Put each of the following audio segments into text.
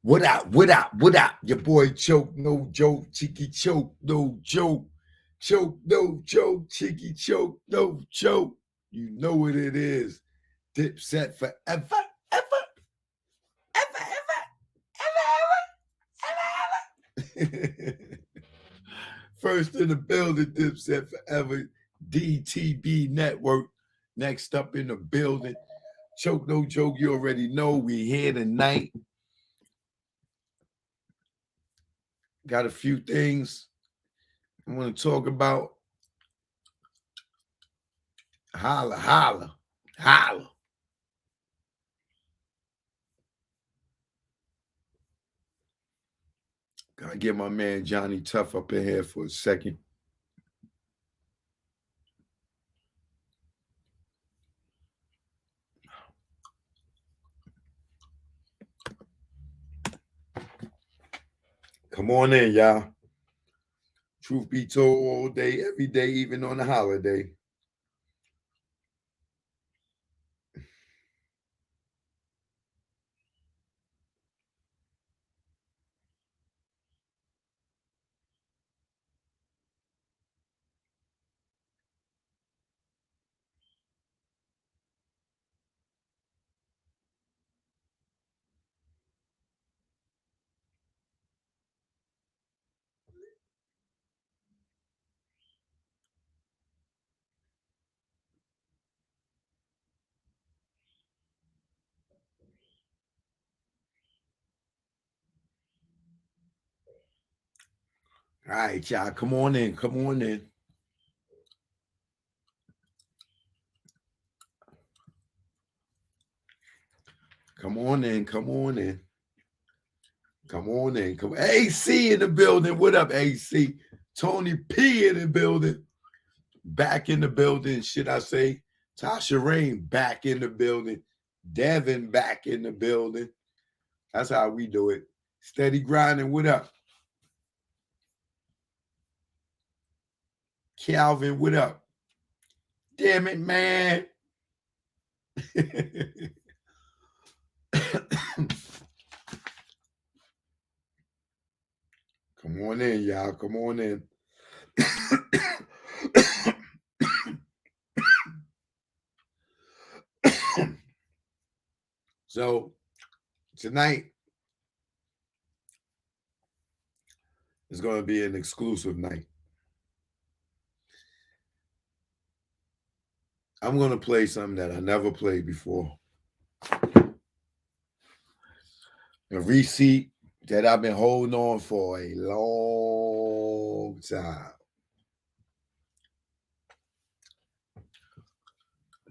What up? What up? What up? Your boy Choke, no joke. Cheeky Choke, no joke. Choke, no joke. Cheeky Choke, no joke. You know what it is. Dipset forever, ever, ever, ever, ever, ever, ever. First in the building, Dipset forever. DTB Network. Next up in the building. Choke, no joke. You already know we here tonight. Got a few things I want to talk about. Holla, holla, holla. Gotta get my man Johnny Tough up in here for a second. Come on in, y'all. Truth be told, all day, every day, even on the holiday. All right, y'all, come on in, come on in. Come on in, come on in. Come on in. Come AC in the building. What up, AC? Tony P in the building. Back in the building, should I say? Tasha Rain back in the building. Devin back in the building. That's how we do it. Steady grinding. What up? Calvin, what up? Damn it, man. Come on in, y'all. Come on in. So tonight is going to be an exclusive night. I'm going to play something that I never played before. A receipt that I've been holding on for a long time. I'm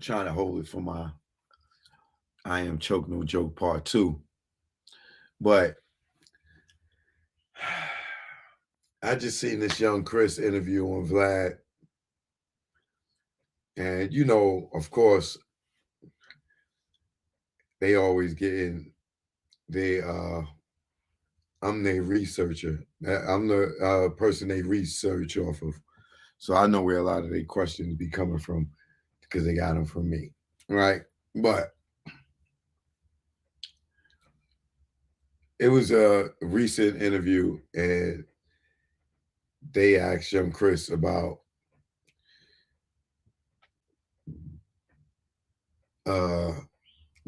trying to hold it for my I Am Choke No Joke Part 2. But I just seen this young Chris interview on Vlad. And, you know, of course, they always get in. I'm their researcher. I'm the person they research off of. So I know where a lot of their questions be coming from because they got them from me. Right? But it was a recent interview and they asked young Chris about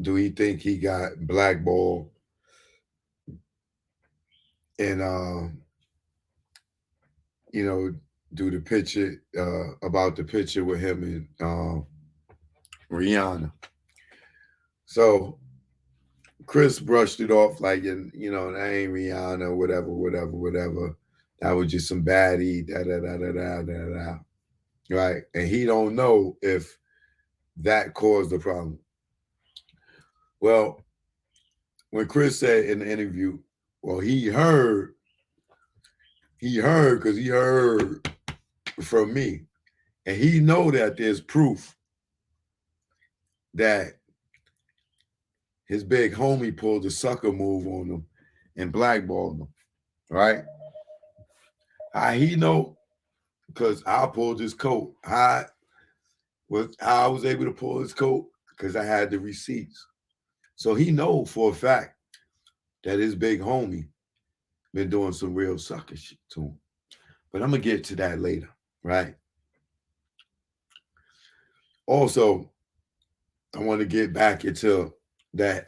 do he think he got blackballed and you know, do the picture about the picture with him and Rihanna. So Chris brushed it off like, you know, that ain't Rihanna, whatever, whatever, whatever. That was just some baddie, da da da da da da da. Right, and he don't know if that caused the problem. Well, when Chris said in the interview, well, he heard because he heard from me, and he know that there's proof that his big homie pulled a sucker move on him and blackballed him, right? How he know? Because I pulled his coat. I was able to pull his coat because I had the receipts. So he know for a fact that his big homie been doing some real sucker shit to him. But I'm gonna get to that later, right? Also, I want to get back into that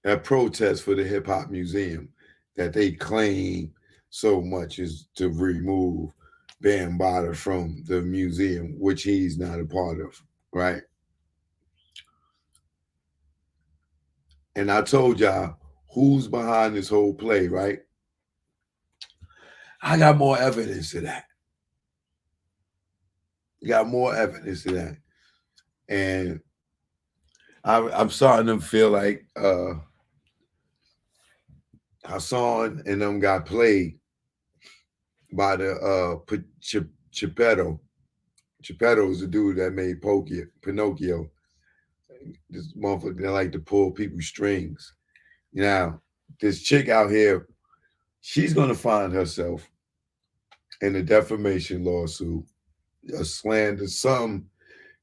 that protest for the hip hop museum that they claim so much is to remove Bambaataa from the museum, which he's not a part of, right? And I told y'all who's behind this whole play, right? I got more evidence of that. Got more evidence of that. And I'm starting to feel like Hassan and them got played by the Geppetto. Geppetto is the dude that made Pinocchio. This motherfucker that like to pull people's strings. Now, this chick out here, she's gonna find herself in a defamation lawsuit, a slander, something,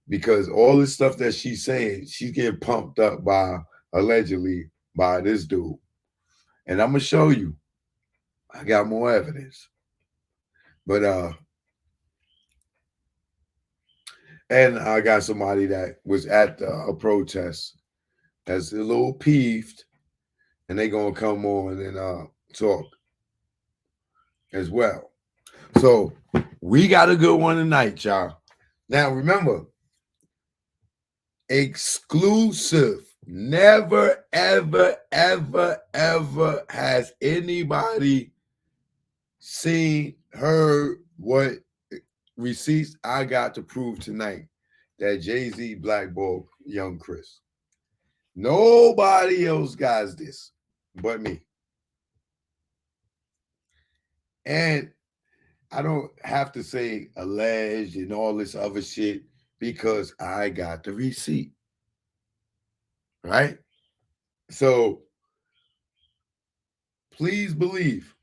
because all this stuff that she's saying, she's getting pumped up by allegedly by this dude. And I'm gonna show you. I got more evidence. But and I got somebody that was at a protest that's a little peeved, and they gonna come on and talk as well. So we got a good one tonight, y'all. Now remember, exclusive. Never, ever, ever, ever has anybody seen, heard what receipts I got to prove tonight that Jay-Z blackballed young Chris. Nobody else got this but me. And I don't have to say alleged and all this other shit because I got the receipt. Right? So please believe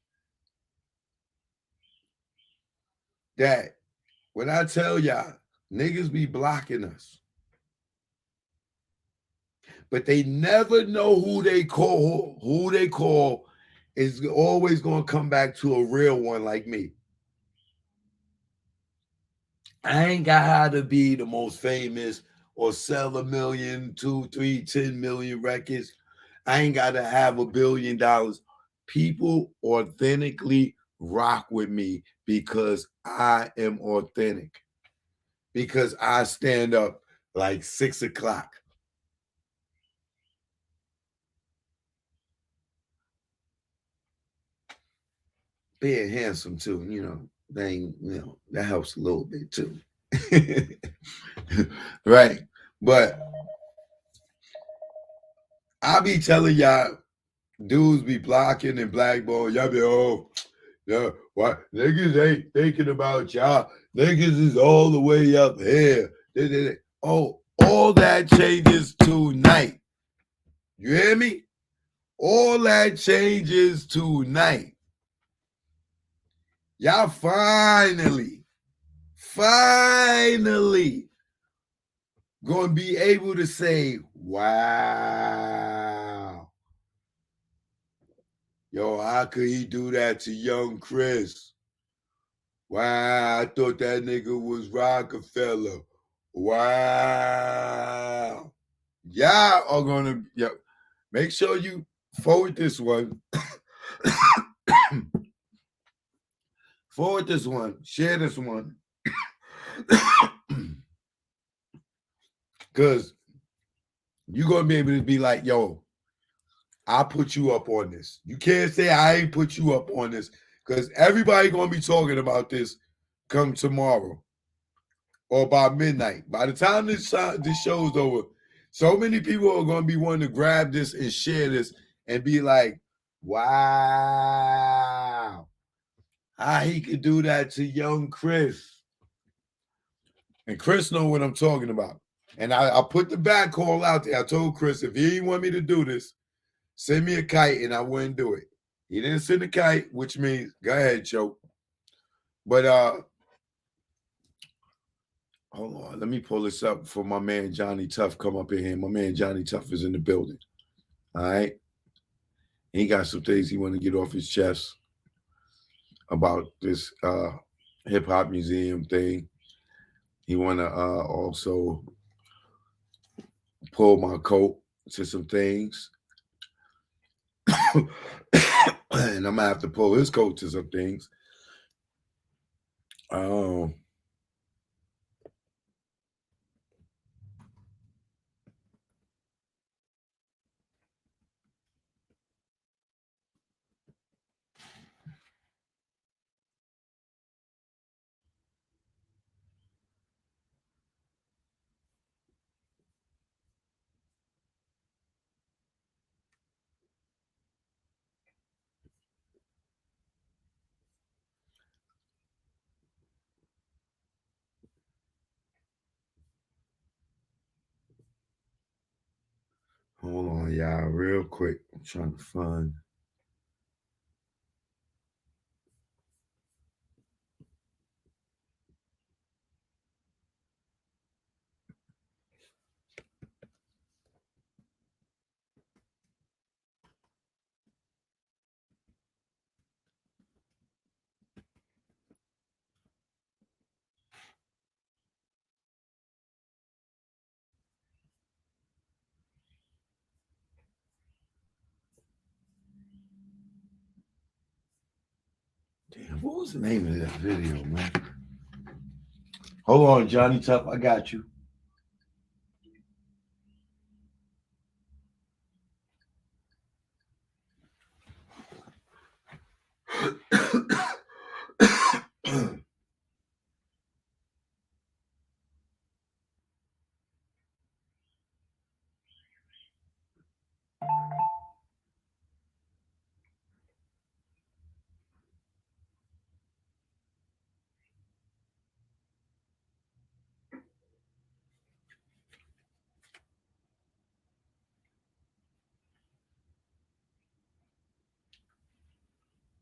that when I tell y'all, niggas be blocking us, but they never know who they call. Who they call is always going to come back to a real one like me. I ain't got to be the most famous or sell 1 million, 2, 3, 10 million records. I ain't got to have $1 billion. People authentically rock with me because I am authentic. Because I stand up like 6 o'clock. Being handsome too, that helps a little bit too. Right. But I be telling y'all, dudes be blocking and blackballing. Y'all be, yeah, why niggas ain't thinking about y'all. Niggas is all the way up here. All that changes tonight. You hear me? All that changes tonight. Y'all finally gonna be able to say, wow. Yo, how could he do that to young Chris? Wow, I thought that nigga was Rockefeller. Wow. Y'all are gonna make sure you forward this one. Forward this one. Share this one. Because you're going to be able to be like, yo, I put you up on this. You can't say I ain't put you up on this because everybody going to be talking about this come tomorrow or by midnight. By the time this show's over, so many people are going to be wanting to grab this and share this and be like, wow, how he could do that to young Chris. And Chris know what I'm talking about. And I put the back call out there. I told Chris, if he didn't want me to do this, send me a kite and I wouldn't do it. He didn't send a kite, which means, go ahead, Joe. But hold on. Let me pull this up for my man Johnny Tuff come up in here. My man Johnny Tuff is in the building. All right. He got some things he want to get off his chest about this hip hop museum thing. He want to also pull my coat to some things. And I'm gonna have to pull his coat to some things. Um, hold on, y'all, real quick. I'm trying to find. Damn, what was the name of that video, man? Hold on, Johnny Tough, I got you.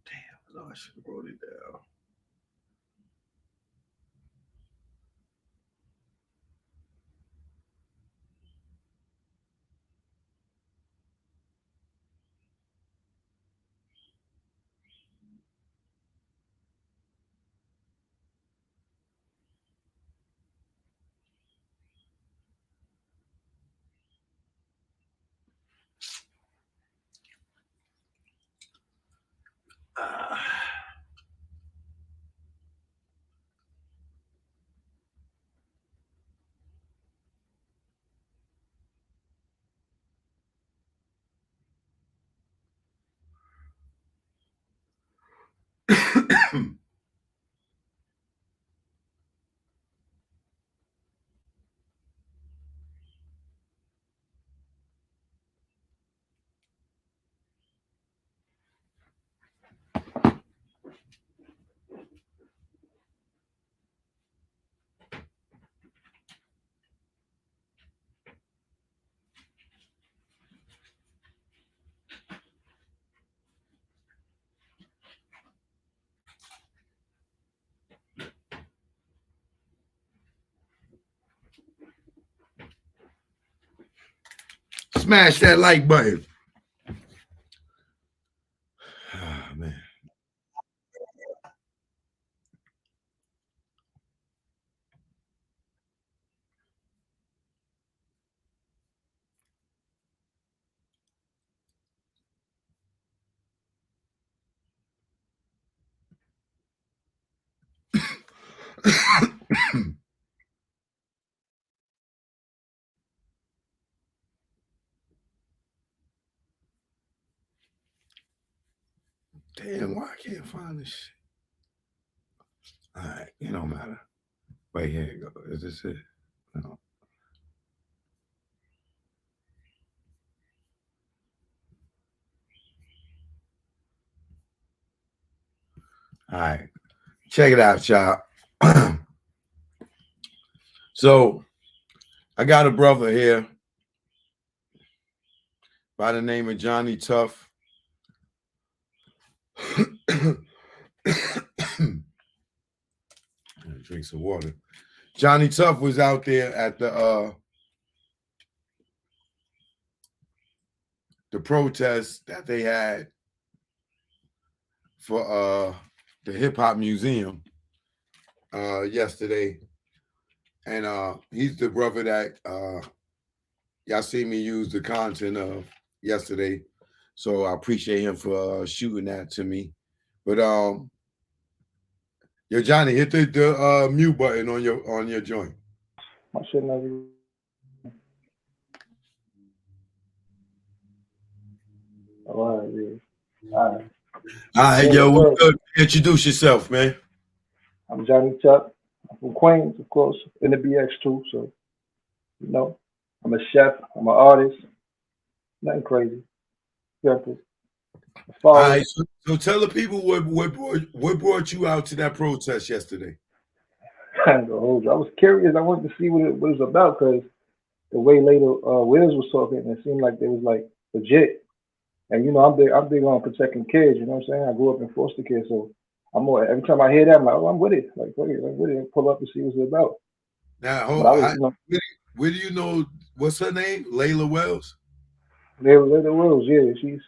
Damn, I should have wrote it down. Smash that like button. Oh, man. Damn, why I can't find this shit? All right, it don't matter. Wait, here you go. Is this it? No. All right, check it out, y'all. So, I got a brother here by the name of Johnny Tough. Drink some water. Johnny Tough was out there at the the protest that they had for the hip hop museum yesterday. And he's the brother that y'all see me use the content of yesterday. So I appreciate him for shooting that to me. But yo, Johnny, hit the mute button on your joint. My shit never. All right, yeah. All right. All right, Yeah, yo, what's what's up? good? Introduce yourself, man. I'm Johnny Chuck. I'm from Queens, of course, in the BX too. So you know, I'm a chef. I'm an artist. Nothing crazy. Simple. As All far as right, so tell the people what brought you out to that protest yesterday. I ain't gonna hold you, I was curious. I wanted to see what it was about because the way later Wiz was talking, it seemed like they was like legit. And you know, I'm big on protecting kids. You know what I'm saying? I grew up in foster care, so I'm more. Every time I hear that, I'm like, oh, I'm with it. Like, wait, I'm with it. Pull up and see what it's about. Now, But I was, where do you know what's her name? Layla Wells. they the rules. Yeah, she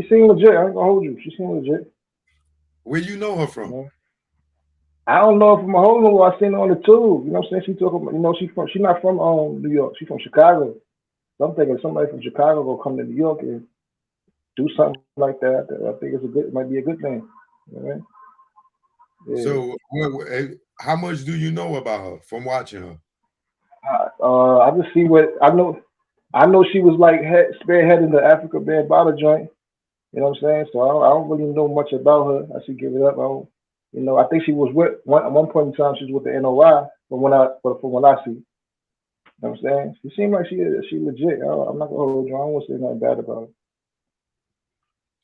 seemed legit. I ain't gonna hold you. She seemed legit. Where you know her You from? know, I don't know if I'm a whole no. I seen her on the tube. You know what I'm saying? She talking. She not from New York. She from Chicago. So I'm thinking somebody from Chicago will come to New York and do something like that. I think it might be a good thing. You know what I mean? Yeah. So, how much do you know about her from watching her? I just see what I know. I know she was like spearheading the Africa Bambaataa joint. You know what I'm saying? So I don't really know much about her. I should give it up. I don't. You know, I think she was with at one point in time. She was with the NOI. From what I see, you know what I'm saying? She seemed like she legit. I'm not gonna hold you. I don't want to say nothing bad about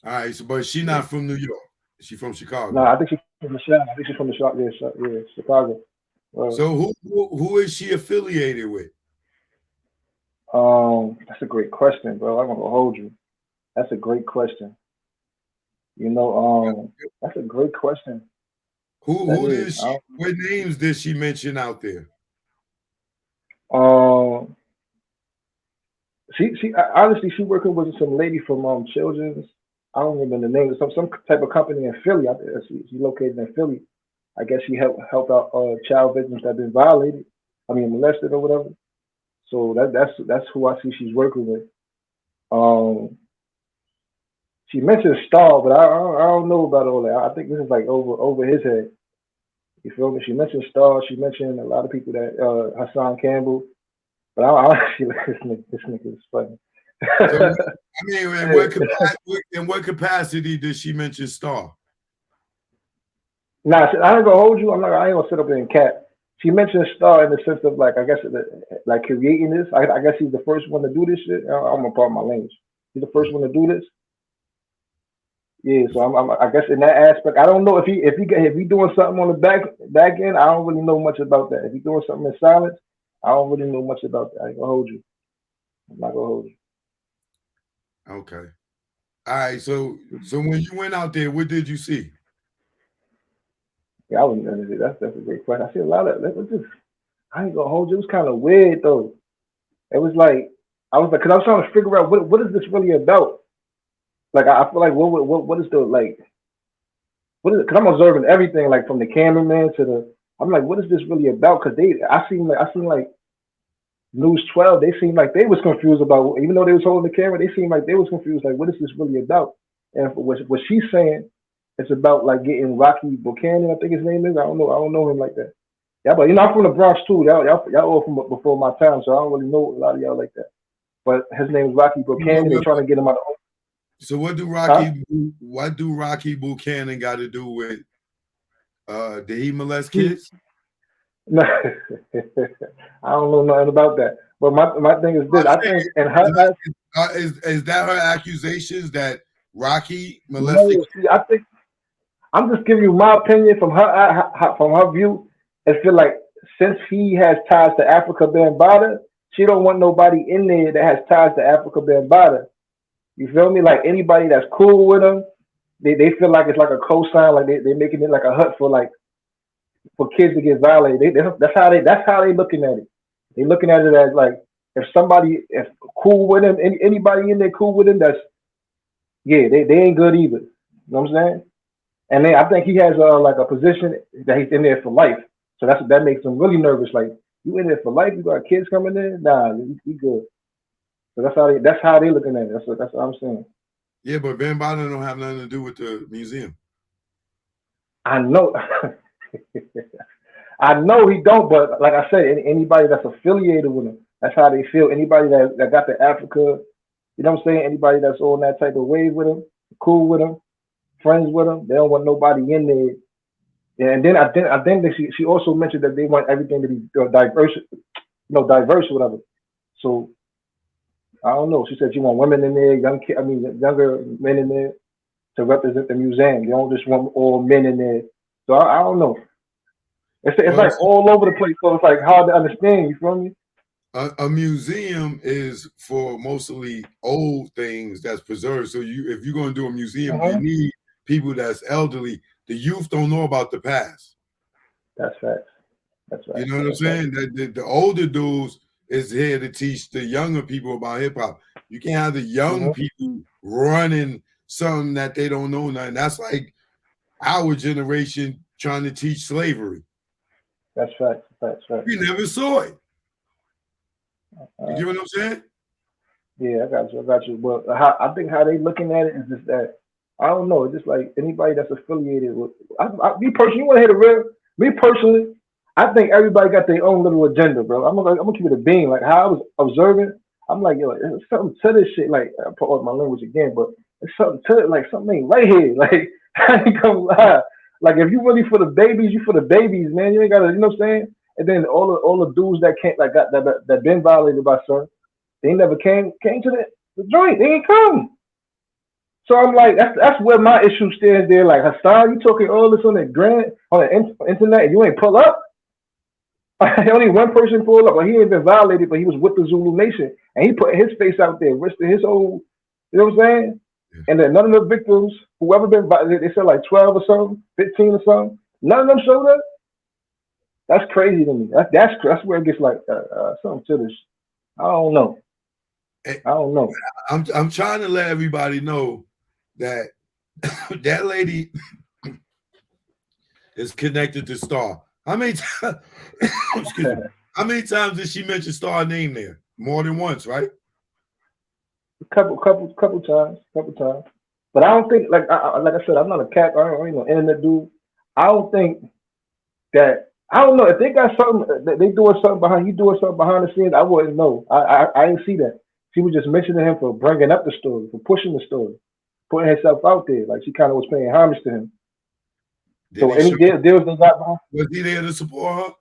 her. All right, so but she Yeah. not from New York. She from No, Chicago. I think she's from the Shop. I think she's from the Shop. Yeah, Chicago. So who is she affiliated with? That's a great question, bro. I'm gonna hold you. That's a great question. You know, that's a great question. That Who is. did she? What names did she mention out there? Um, honestly she working with some lady from Children's. I don't remember the name. Some type of company in Philly. She located in Philly. I guess she help out child victims that have been violated. I mean molested or whatever. So that's who I see she's working with. Um, she mentioned Star, but I don't know about all that. I think this is like over his head. You feel me? She mentioned Star. She mentioned a lot of people that Hassan Campbell. But I actually this nigga is funny. So I mean, Yeah. in what capacity did she mention Star? Nah, I ain't gonna hold you. I ain't gonna sit up there and cat. She mentioned Star in the sense of like I guess like creating this. I guess he's the first one to do this shit. I'm gonna pardon my language. He's the first one to do this. Yeah, so I guess in that aspect, I don't know if he doing something on the back end. I don't really know much about that. If he doing something in silence, I don't really know much about that. I ain't gonna hold you. I'm not gonna hold you. Okay. All right. So when you went out there, what did you see? Yeah, I was. That's a great question. I see a lot of. It was just, I ain't gonna hold you. It was kind of weird though. It was like because I was trying to figure out what is this really about. Like I feel like what is the like what is it? Because I'm observing everything like from the cameraman to the. I'm like, what is this really about? Because I seen like News 12. They seemed like they was confused about even though they was holding the camera. They seemed like they was confused. Like what is this really about? And what she's saying, it's about like getting Rocky Buchanan. I think his name is. I don't know. I don't know him like that. Yeah, but I'm from the Bronx too. Y'all all from before my time, so I don't really know a lot of y'all like that. But his name is Rocky Buchanan. They're trying to get him out of. So Huh? What do Rocky Buchanan got to do with did he molest He, kids? no, I don't know nothing about that. But my thing is this. I'm I saying, think in her ass, is that her accusations that Rocky molested no. See, I think I'm just giving you my opinion from her view. I feel like since he has ties to Africa Bambaataa, she don't want nobody in there that has ties to Africa Bambaataa. You feel me? Like anybody that's cool with him, they feel like it's like a cosign, like they making it like a hut for kids to get violated. That's how they looking at it. They looking at it as like if somebody if cool with him, anybody in there cool with him Yeah, they ain't good either. You know what I'm saying? And then I think he has like a position that he's in there for life. So that makes him really nervous. Like you in there for life, you got kids coming in. Nah, we good. So that's how they looking at it. That's what I'm saying. Yeah, but Ben Biden don't have nothing to do with the museum. I know, I know he don't. But like I said, anybody that's affiliated with him, that's how they feel. Anybody that got the Africa, you know what I'm saying? Anybody that's on that type of wave with him, cool with him, friends with him, they don't want nobody in there. Yeah, and then I think that she also mentioned that they want everything to be diverse, diverse or whatever. So I don't know. She said she want women in there, younger men in there to represent the museum. They don't just want all men in there. So I don't know. It's Well, like all over the place. So it's like hard to understand. You feel me? a museum is for mostly old things that's preserved. So if you're going to do a museum, you Uh-huh. need people that's elderly. The youth don't know about the past. That's facts. That's You right. know what I'm That's right. saying? The older dudes is here to teach the younger people about hip hop. You can't have the young Uh-huh. people running something that they don't know nothing. That's like our generation trying to teach slavery. That's facts. Facts. Facts. We never saw it. You get Uh, what I'm saying? yeah, I got you. I got you. But I think how they looking at it is just that I don't know. It's just like anybody that's affiliated with. Me personally, you want to hear the real? Me personally, I think everybody got their own little agenda, bro. I'm gonna keep it a bean. Like how I was observing, I'm like, yo, there's something to this shit. Like I put out my language again, but it's something to it. Like something ain't right here. Like I ain't gonna lie. Like if you really for the babies, you for the babies, man. You ain't gotta, you know what I'm saying? And then all the dudes that can't like got that been violated by son, they never came to the joint. They ain't come. So I'm like, that's where my issue stands there. Like Hassan, you talking all this on the internet, and you ain't pull up. Only one person pulled up, but he ain't been violated, but he was with the Zulu Nation, and he put his face out there, risking his own. You know what I'm saying? And then none of the victims, whoever been violated, they said like 12 or something, 15 or something. None of them showed up. That's crazy to me. That's where it gets like something to this. I don't know. I don't know. I'm trying to let everybody know that that lady is connected to Star. How many times? Excuse me. How many times did she mention Star name there? More than once, right? Couple times. But I don't think, like I said, I'm not a cat. I ain't no internet dude. I don't think that. I don't know if they got something. They doing something behind. You doing something behind the scenes. I wouldn't know. I didn't see that. She was just mentioning him for bringing up the story, for pushing the story, putting herself out there. Like she kind of was paying homage to him. Did So he any show? deals they got behind? Was he there to support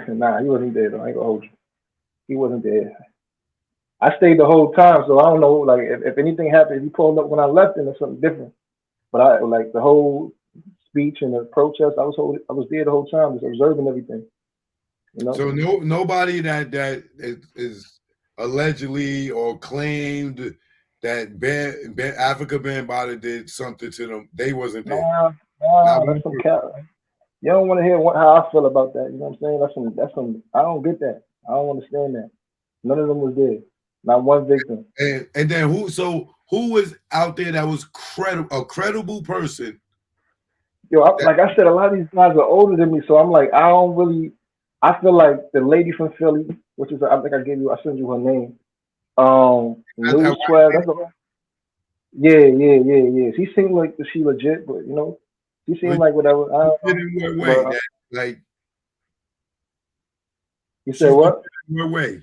Nah, he wasn't there though. I ain't gonna hold you. He wasn't there. I stayed the whole time, so I don't know. Like if anything happened, if he pulled up when I left, then it's something different. But I like the whole speech and the protest. I was there the whole time, just observing everything. You her? know, So nobody that is allegedly or claimed that Africa Bambaataa did something to them. They wasn't there. Not that's one some person. cat. You don't want to hear how I feel about that. You know what I'm saying? That's some. I don't get that. I don't understand that. None of them was there. Not one victim. And then who? So who was out there that was a credible person? Yo, That, like I said, a lot of these guys are older than me, so I'm like, I don't really. I feel like the lady from Philly, which is I think I sent you her name. that News 12. That's a, yeah. She seemed like she legit, but she seemed like whatever. I don't know. in what But way? That like you said she's legit what? in what way?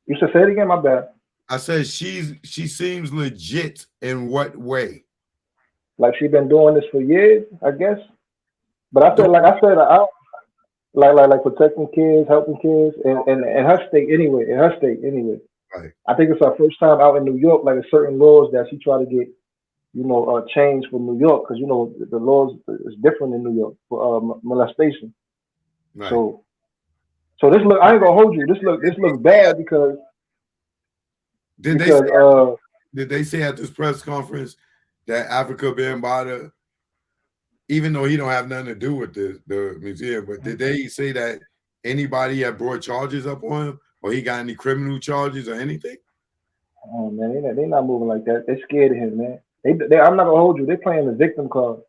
You said say it again. My bad. I said she seems legit in what way? Like she been doing this for years, I guess. But I Don't said, like I said, I like protecting kids, helping kids, and her state anyway. In her state anyway. right. I think it's her first time out in New York. Like there's certain laws that she tried to get, changed for New York because the laws is different in New York for molestation. Right. So this look, I ain't gonna hold you. This look bad because Did they say because did they say at this press conference that Africa Bambaataa, even though he don't have nothing to do with the museum, but did they say that anybody had brought charges up on him or he got any criminal charges or anything? Oh man, they not moving like that. They scared of him, man. I'm not gonna hold you. They playing the victim card.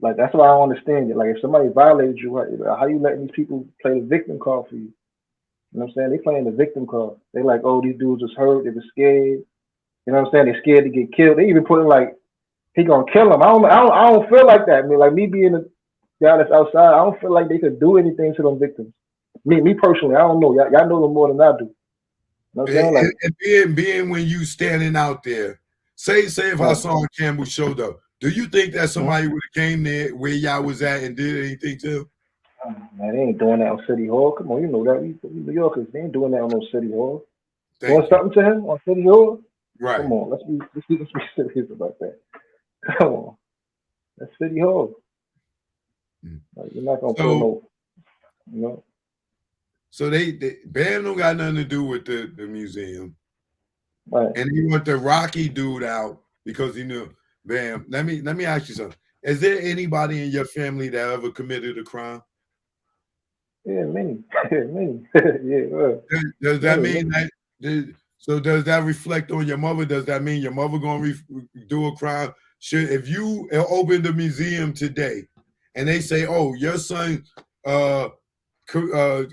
Like that's why I don't understand it. Like if somebody violated you, how you letting these people play the victim card for you? You know what I'm saying? They playing the victim card. They like, oh, these dudes was hurt. They were scared. You know what I'm saying? They scared to get killed. They even put in like he gonna kill him. I don't feel like that. I mean, like me being a guy that's outside, I don't feel like they could do anything to them victims. Me personally, I don't know. Y'all know them more than I do. You know what I'm saying? Like, And being when you standing out there, say if uh, Hassan Campbell showed up, do you think that uh, somebody would have came there where y'all was at and did anything to him? man, they ain't doing that on City Hall. Come on, you know that. We New Yorkers, they ain't doing that on no City Hall. Doing Thank you. something to him on City Hall? Right. Come on, let's be serious about that. Come on, that's City Hall. Like, you're not gonna pull So no, you know. so they Bam don't got nothing to do with the museum. Right. And he want the Rocky dude out because he knew Bam. Let me ask you something. Is there anybody in your family that ever committed a crime? Yeah, many, many. Yeah, Does that many, mean many. that? So does that reflect on your mother? Does that mean your mother gonna do a crime? Should if you open the museum today, and they say, "Oh, your son uh,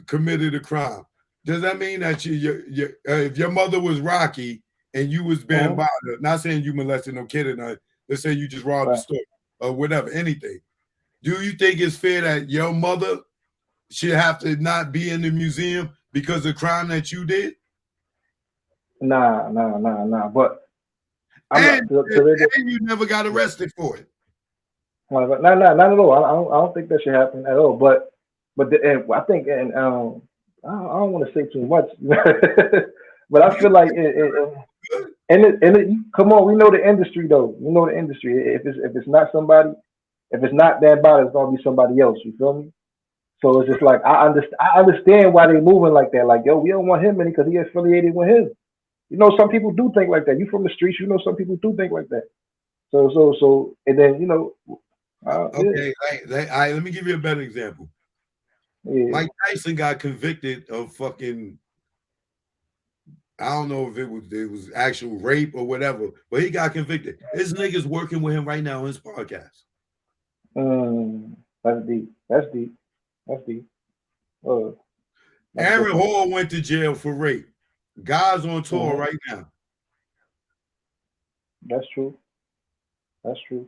committed a crime," does that mean that if your mother was Rocky and you was Bam Uh-huh. Bada, not saying you molested no kid or nothing, let's say you just robbed the Right. store or whatever, anything. Do you think it's fair that your mother should have to not be in the museum because of the crime that you did? Nah. But I'm And, not to the and you never got arrested for it. not at all. I don't think that should happen at all. And I think, and I don't want to say too much, but You I can feel like good. come on, we know the industry though. We know the industry. If it's not somebody, if it's not that body, it's gonna be somebody else. You feel me? So it's just like I understand why they moving like that. Like, yo, we don't want him in because he affiliated with him. You know, some people do think like that. You from the streets, you know, some people do think like that. So, and then yeah, Okay, let me give you a better example. yeah. Mike Tyson got convicted of fucking, I don't know if it was actual rape or whatever, but he got convicted. His niggas working with him right now on his podcast. That's deep. That's deep. That's deep. Uh, that's Aaron different. Hall went to jail for rape. Guys on tour Hmm. right now. That's true. That's true.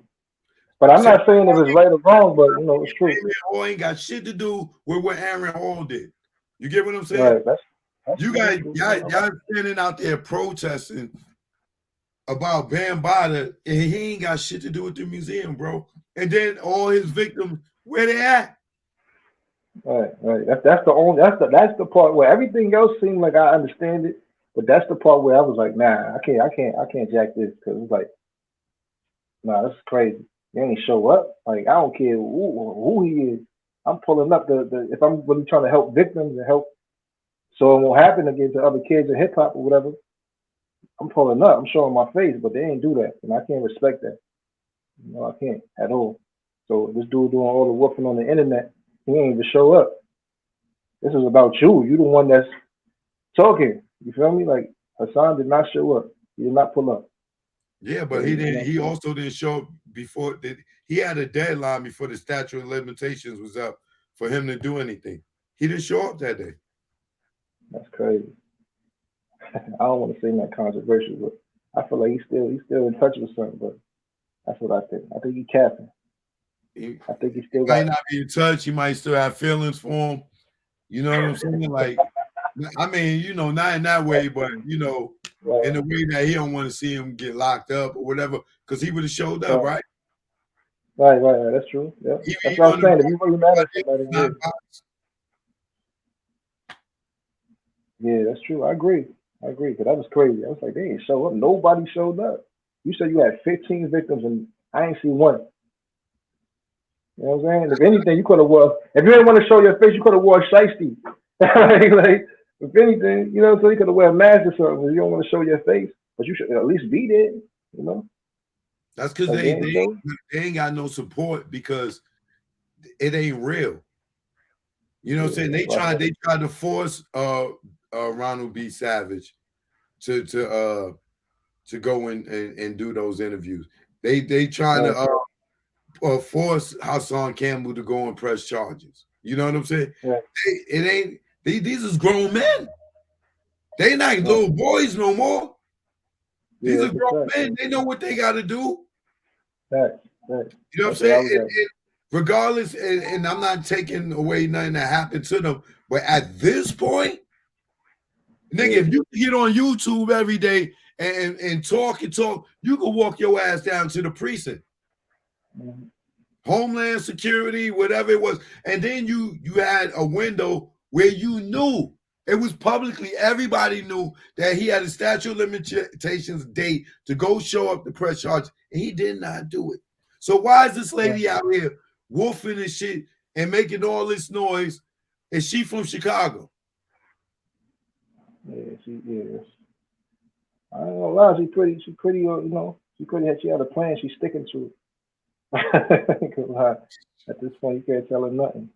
But I'm not saying if it's right or wrong, but you know, it's true. Aaron Hall ain't got shit to do with what Aaron Hall did. You get what I'm saying? Right. That's You true. That's guys, true. y'all standing out there protesting about Bam Bada, and he ain't got shit to do with the museum, bro. And then all his victims, where they at? Right. That's the only that's the part where everything else seemed like I understand it, but that's the part where I was like, nah, I can't jack this because it's like, nah, this is crazy. They ain't show up. Like I don't care who he is. I'm pulling up the if I'm really trying to help victims and help so it won't happen again to other kids in hip hop or whatever. I'm pulling up. I'm showing my face, but they ain't do that, and I can't respect that. No, I can't at all. So this dude doing all the whooping on the internet, he ain't even show up. This is about you. You the one that's talking. You feel me? Like Hassan did not show up. He did not pull up. Yeah, So but he he, you didn't. know, He also didn't show up before. He had a deadline before the statute of limitations was up for him to do anything. He didn't show up that day. that's crazy. I don't want to say that controversial, but I feel like he's still in touch with something. But that's what I think. I think he capping. He, I think he he still might got. not be in touch. He might still have feelings for him. You know what I'm saying? Like, I mean, not in that way, but in Right, the way that he don't want to see him get locked up or whatever, because he would have showed up, right, right? right. That's true. Yeah, He that's what I'm wanted to saying. If you really mad at be somebody, not yeah, that's true. I agree. I agree. But that was crazy. I was like, they ain't show up. Nobody showed up. You said you had 15 victims, and I ain't seen one. You know what I'm saying? If anything, you could have wore. If you didn't want to show your face, you could have wore a shiesty. like, if anything, you know, so you could have wear a mask or something. If you don't want to show your face, but you should at least be there. You know, That's because like they they ain't they show. they ain't got no support because it ain't real. You know what I'm Yeah, saying? that's They right. tried to force Ronald B. Savage to to go and do those interviews. They trying Right. to force Hassan Campbell to go and press charges. You know what I'm saying? Right. It ain't these is grown men. They not Right. little boys no more. These Yeah, are it's a grown fact. men. They know what they got to do. Fact. Fact. You know what I'm That's what I saying? was at. Regardless, and I'm not taking away nothing that happened to them, but at this point, nigga, Yeah. if you get on YouTube every day and talk and talk, you can walk your ass down to the precinct. Mm-hmm. Homeland Security, whatever it was. And then you had a window where you knew it was publicly, everybody knew that he had a statute of limitations date to go show up to press charges, and he did not do it. So why is this Right. lady out here wolfing and shit and making all this noise? Is she from Chicago? Yeah. She is. I ain't gonna lie. She pretty. She had a plan. She's sticking to it. At this point, you can't tell her nothing.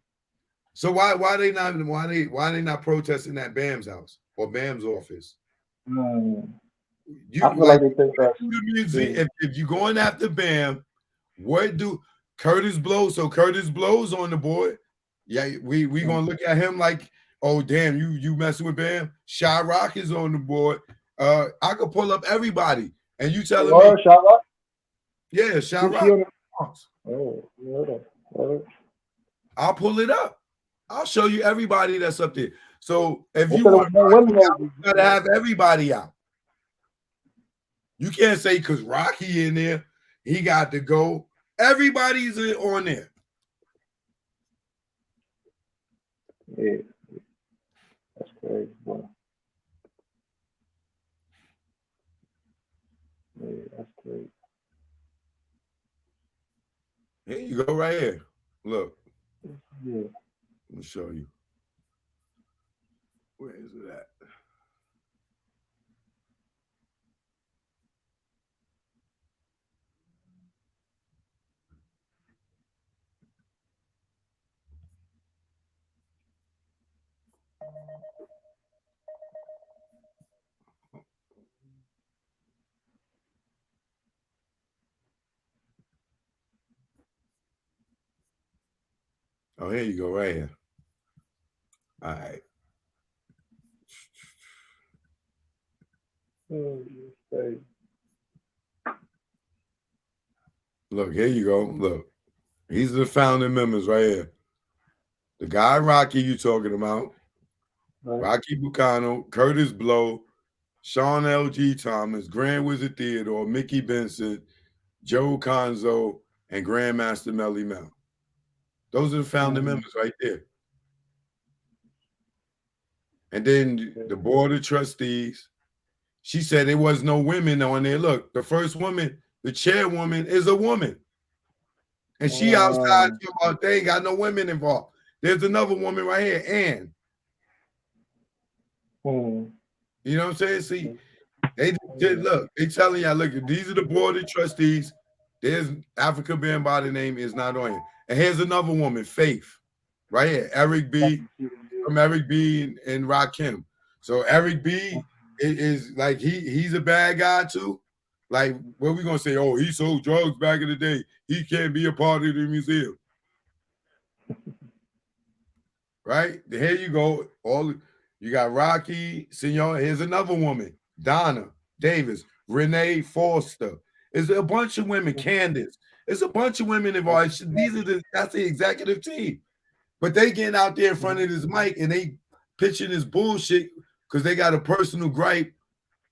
So why they not protesting at Bam's house or Bam's office? Mm. I You feel like like they think that's the museum. yeah. If you're going after Bam, what do Curtis Blow? So Curtis Blow's on the board. Yeah, we Mm. gonna look at him like, oh damn, you messing with Bam? Shy Rock is on the board. I could pull up everybody, and you telling me, Or Shabba. yeah, Shy She Rock. on the. Oh, yeah. I'll pull it up. I'll show you everybody that's up there. So if They you said it was want no Rocky women out, over you gotta have everybody out. You can't say because Rocky in there, he got to go. Everybody's on there. yeah, that's crazy, boy. Yeah, that's crazy. Here you go, right here. Look, Yeah, let me show you. Where is it at? Oh, here you go, right here. All right. it's crazy. Look, here you go. Look, these are the founding members right here. The guy Rocky you talking about, Right. Rocky Bucano, Curtis Blow, Sean L.G. Thomas, Grand Wizard Theodore, Mickey Benson, Joe Conzo, and Grandmaster Melly Mel. Those are the founding Mm-hmm. members right there. And then the board of trustees. She said there was no women on there. Look, the first woman, the chairwoman, is a woman. And she outside Um, talking about they ain't got no women involved. There's another woman right here, Ann. mm, You know what I'm saying? See, they yeah. look, they telling y'all, look, these are the board of trustees. There's Africa band by the name is not on here. And here's another woman, Faith, right here. Eric B. From Eric B and Rakim. So Eric B is like he's a bad guy too. Like what we gonna say? Oh, he sold drugs back in the day. He can't be a part of the museum, right? Here you go. All you got Rocky, Senor. Here's another woman, Donna Davis, Renee Foster. There's a bunch of women. Candace. There's a bunch of women involved. That's the executive team. But they getting out there in front of this mic and they pitching this bullshit because they got a personal gripe,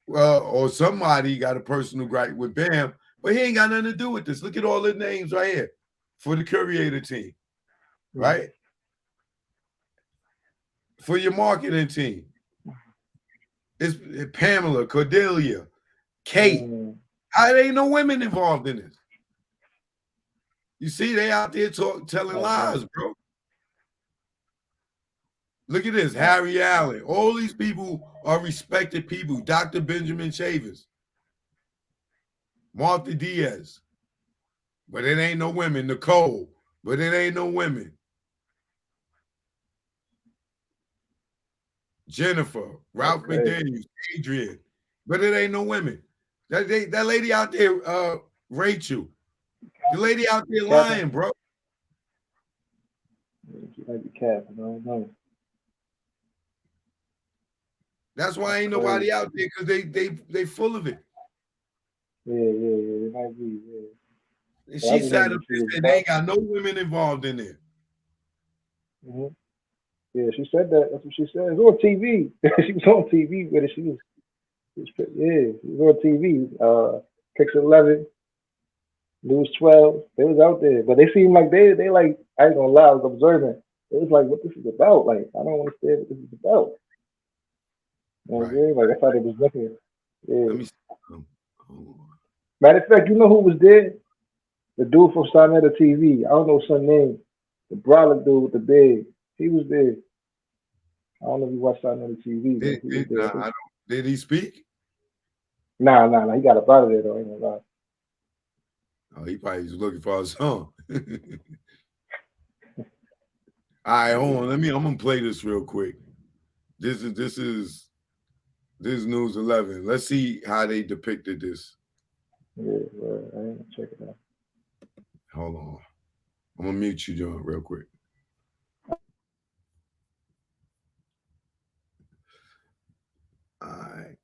or somebody got a personal gripe with Bam, but he ain't got nothing to do with this. Look at all the names right here for the curator team, right? For your marketing team. It's Pamela, Cordelia, Kate. Mm, There ain't no women involved in this. You see, they out there telling lies, bro. Look at this, Harry Allen. All these people are respected people. Dr. Benjamin Chavis, Martha Diaz, but it ain't no women. Nicole, but it ain't no women. Jennifer, that's Ralph crazy. McDaniels, Adrian, but it ain't no women. That lady out there, Rachel. The lady out there Capping. lying, bro. Yeah, she might be capping. I don't know. That's why That's ain't crazy. nobody out there because they full of it. Yeah. It might be. Yeah. And But I she just sat remember up she there and was said they back. ain't got no women involved in there. Hmm. Yeah, she said that. That's what she said. It was on TV. She was on TV with it. Yeah, she was on TV. Pix 11, News 12. They was out there, but they seemed like they like. I ain't gonna lie. I was observing. It was like, what this is about. Like, I don't understand what this is about. You know what I'm Right. saying? Like, I thought it was looking. Yeah. Let me see. Hold on. Matter of fact, you know who was there? The dude from Sonetta TV. I don't know some name. The brolic dude with the big. He was there. I don't know if you watched Sonetta TV, but he was there. I Nah, think. did he speak? Nah. He got up out of there though. I ain't gonna lie. Oh, he probably was looking for a song. All right, hold on. I'm gonna play this real quick. This is News 11. Let's see how they depicted this. Yeah, well, I ain't gonna check it out. Hold on. I'm gonna mute you, John, real quick. All right.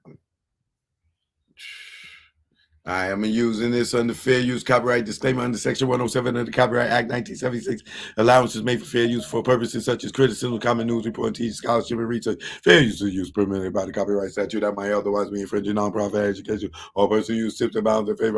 All right, I'm using this under fair use copyright disclaimer under Section 107 of the Copyright Act 1976. Allowances made for fair use for purposes such as criticism, common news reporting, teaching, scholarship, and research. Fair use is use permitted by the copyright statute that might otherwise be infringing nonprofit education or person use tips and bounds in favor of